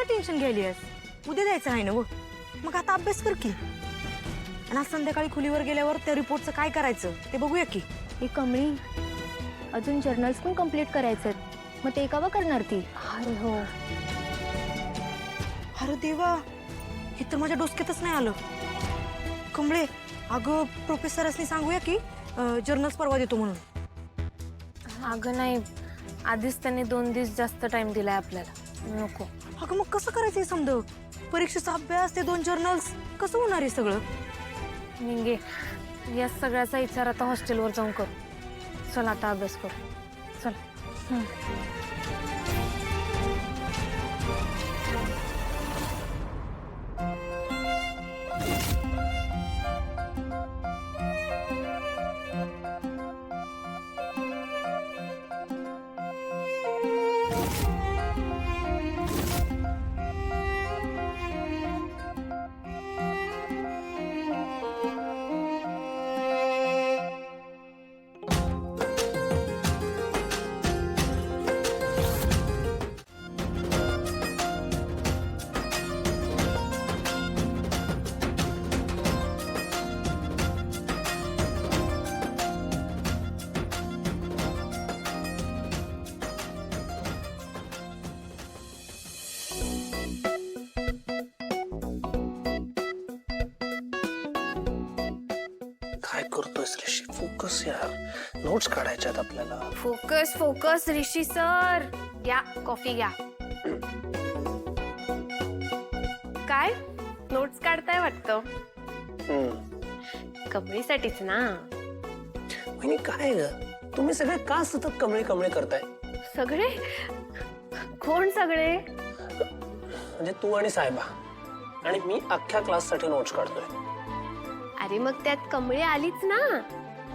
Tension घ्यायलीस? उद्या द्यायचं आहे ना वो. मग आता अभ्यास कर की. आणि आज संध्याकाळी खोलीवर गेल्यावर त्या रिपोर्टचं काय करायचं ते बघूया की. ही कमळी अजून जर्नल्स पण कंप्लीट करायचे आहेत. मग ते केव्हा करणार ती? अरे हो. अरे देवा, हे तर माझ्या डोसक्यातच नाही आलं. कमळे, अगं प्रोफेसरसनी सांगूया की जर्नल्स परवा देतो म्हणून. अगं नाही, आधीच त्यांनी 2 दिवस जास्त टाइम दिलाय आपल्याला. नको. अगं मग कसं करायचं हे समज? परीक्षेचा अभ्यास, ते 2 जर्नल्स, कसं होणार आहे सगळं? निंगे, या सगळ्याचा विचार आता हॉस्टेलवर जाऊन करू. चल आता अभ्यास करू. चल. काय करतोयस ऋषी? फोकस यार, नोट्स काढायच्यात आपल्याला. फोकस फोकस ऋषी सर. या कॉफी घ्या. काय नोट्स काढताय वाटतं? कमळीसाठीच ना? वहिनी काय ग, तुम्ही सगळे का सतत कमळे कमळे करताय? सगळे? कोण सगळे? म्हणजे तू आणि साहेबा आणि मी अख्ख्या क्लाससाठी नोट्स काढतोय. अरे मग त्यात कमळी आलीच ना.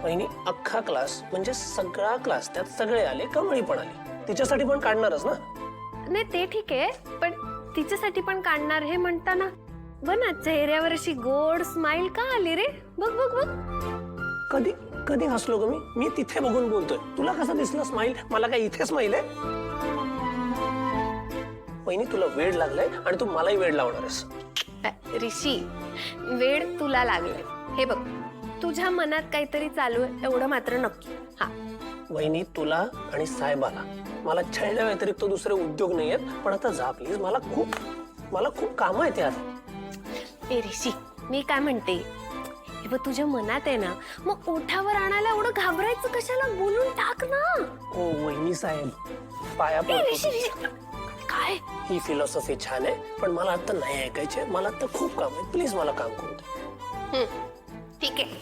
वहिनी अख्खा क्लास म्हणजे सगळा क्लास, त्यात सगळे आले, कमळी पण आली. तिच्यासाठी पण काढणारच ना? नाही ते ठीक आहे, पण तिच्यासाठी पण काढणार हे म्हणताना बघ ना, चेहऱ्यावर अशी गोड स्माइल का आली रे? बघ बघ बघ. कधी कधी हसलो ग मी? मी तिथे बघून बोलतोय. तुला कसं दिसलं स्माइल? मला काय इथे स्माइल आहे? वहिनी तुला वेड लागलाय आणि तू मलाही वेड लावणार आहेस. ऋषी, वेड तुला लागले. हे बघ, तुझ्या मनात काहीतरी चालू आहे एवढं मात्र नक्की. हा वहिनी, तुला आणि साहेबाला मला छळण्या व्यतिरिक्त दुसरे उद्योग नाही आहेत. पण आता जा प्लीज, मला खूप काम आहेत यार. ए ऋषी, मी काय म्हणते, हे बघ तुझ्या मनात आहे ना, मग ओठावर आणायला एवढं घाबरायचं कशाला? बोलून टाक ना. हो वहिनी साहेब, पाया पडतो. काय ही फिलॉसॉफी छान आहे, पण मला आता नाही ऐकायचे. मला आता खूप काम आहे. प्लीज मला काम करू दे. ठीक आहे.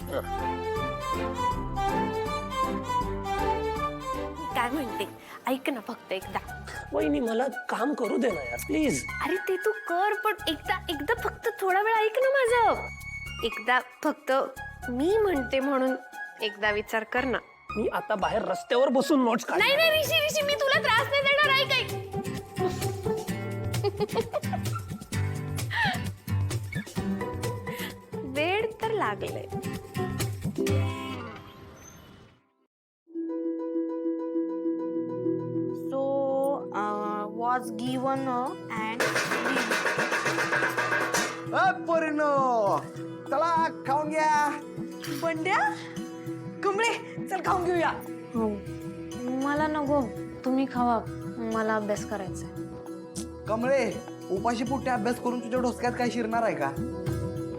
काय म्हणते, ऐक ना फक्त एकदा. वहिनी मला काम करू दे ना यार, प्लीज. अरे ते तू कर, पण एकदा फक्त थोडा वेळ ऐक ना माझं. एकदा फक्त मी म्हणते म्हणून एकदा विचार कर ना. मी आता बाहेर रस्त्यावर बसून नोट्स काढ. नाही नाही ऋषी, मी तुला त्रास नाही देणार. ऐक. वेड तर लागले. सो वॉज गिवन अँड पोरीनो, चला खाऊन घ्या. बंड्या, कमळे, चल खाऊन घेऊया. हो, मला नको, तुम्ही खावा, मला अभ्यास करायचा आहे. कमळे, उपाशी पोटी अभ्यास करून तुझ्या डोसक्यात काय शिरणार आहे का?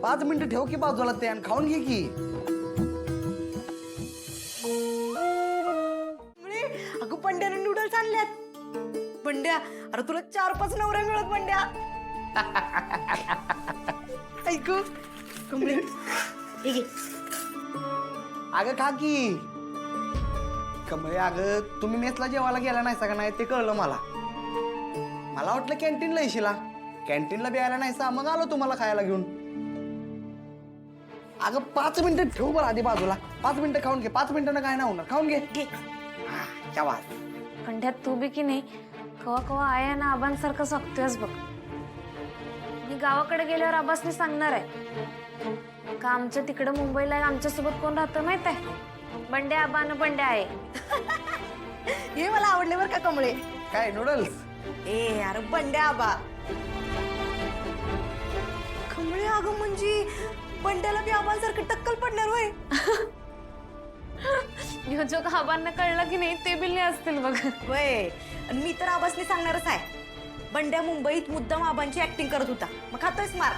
5 मिनिटं ठेव की बाजूला ते आणि खाऊन घे की. कमळे, अगं बंड्याने नूडल्स आणल्यात. बंड्या, अरे तुला 4-5 नवऱ्या मिळत बंड्या. ऐक कमळे, हे घे. अगं खा की. कमळे, अगं तुम्ही मेसला जेवायला गेला नाही का नाही ते कळलं मला. मला वाटलं कॅन्टीनला येशीला. कॅन्टीनला बी आला नाहीसा, मग आलो तुम्हाला खायला घेऊन. अगं 5 मिनिटं ठेव बरं आधी बाजूला. 5 मिनिटं खाऊन घे. 5 मिनिटांना काय नाही होणार. खाऊन घे. कंठ्यात तू बी की नाही कवा कवा आहे ना आबांसारखं सांगतोयस बघ. मी गावाकडे गेल्यावर आबासनी सांगणार आहे का आमच्या तिकडे मुंबईला आमच्यासोबत कोण राहतं माहित आहे? बंड्या आबा न बंड्या आहे. हे मला आवडले बरं का कमळे. काय नूडल्स? ए अरे बंड्या आबा. अगं म्हणजे बंड्याला बी आबांसारखं टक्कल पडणार होय. ह्यो जो आबांना कळलं की नाही ते बिल्ले असतील बघ. होय आणि मी तर आबासनी सांगणारच आहे. बंड्या मुंबईत मुद्दाम आबांची ऍक्टिंग करत होता, मग खातोयच मार.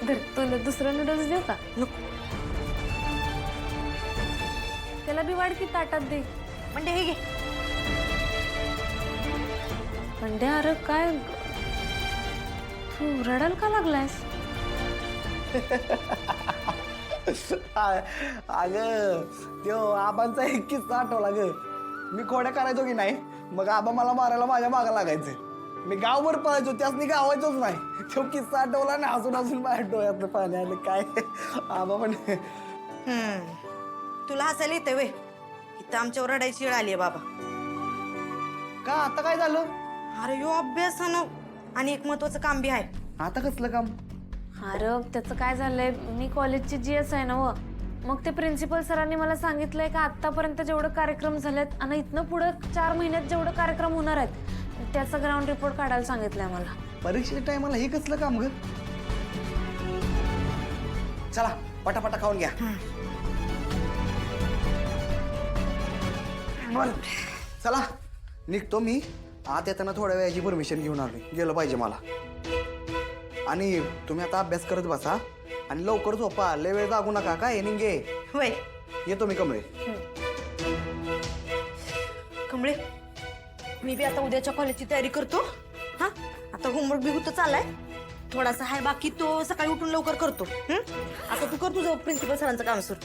धर, तुला दुसरा नूडल्स देऊ का? नको. त्याला बी वाढ की ताटात दे. बंड्या हे घे. म्हणजे अरे काय तू रडायला का लागलायस? अगं त्यो आबांचा एक किस्सा आठवला ग. मी खोड्या करायचो की नाही, मग आबा मला मारायला माझ्या मागा लागायचं. मी गावभर पळायचो, त्यासनी गावायचोच नाही. तो किस्सा आठवला ना, हसून हसून माझ्या डोळ्यातलं पाणी आलं. काय आबा पण तुला हसायला येते वे. इथं आमच्यावर रडायची वेळ आली बाबा. का आता काय झालं? अरे यो अभ्यासानं आणि एक महत्वाचं काम बी आहे. आता कसलं काम? अरे त्याचं काय झालंय, मी कॉलेजची GS आहे ना व, मग ते प्रिन्सिपल सरांनी मला सांगितलंय का आतापर्यंत जेवढे कार्यक्रम झालेत आणि इथनं पुढे 4 महिन्यात जेवढे कार्यक्रम होणार आहेत त्याचा ग्राउंड रिपोर्ट काढायला सांगितलंय मला. परीक्षेच्या टायमाला हे कसलं काम ग? चला पटापटा खाऊन घ्या. बरं, चला निघतो मी. आत येताना थोड्या वेळाची परमिशन घेऊन आलोय, गेलं पाहिजे मला. आणि तुम्ही आता अभ्यास करत बसा आणि लवकर झोपा, लय वेळ जागू नका. काय निघे होय येतो मी कमळे. कमळे, मी बी आता उद्याच्या कॉलेजची तयारी करतो. हा आता होमवर्क बी होतं चाललाय, थोडासा हाय बाकी, तो सकाळी उठून लवकर करतो. आता तू कर तुझं प्रिन्सिपल सरांचं काम सुरू.